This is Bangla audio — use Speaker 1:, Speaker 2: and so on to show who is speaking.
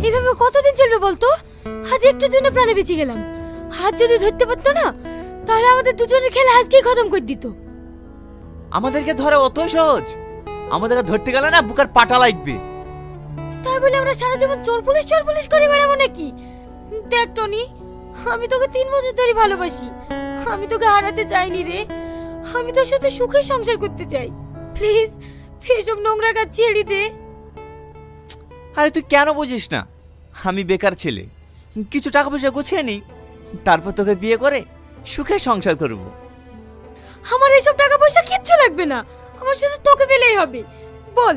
Speaker 1: এভাবে কতদিন চলবে বলতো? আজ একটু জন্য প্রাণে বেঁচে গেলাম। হাত যদি ধরতে পারতো না, তাহলে আমাদের দুজনের খেলা আজকেই খতম করে দিত।
Speaker 2: আমাদেরকে ধরা অতই সহজ? আমাদেরকে ধরতে গেলে না বুকার পাটা লাগবে।
Speaker 1: তাই বলে আমরা সারা জীবন চোর পুলিশ করে বেড়াবো নাকি? দেখ টনি, আমি তোকে 3 বছর ধরে ভালোবাসি। আমি তোকে হারাতে চাইনি রে। আমি তোর সাথে সুখে সংসার করতে চাই। প্লিজ তুই এসব নোংরা কাজ ছেড়ে দে।
Speaker 2: আরে তুই কেন বুঝিস না? আমি বেকার ছেলে, কিছু টাকা পয়সা গুছিয়ে নি, তারপর তোকে বিয়ে করে সুখে সংসার করব।
Speaker 1: আমার এসব টাকা পয়সা কিচ্ছু লাগবে না, আমার শুধু তোকে পেলেই হবে। বল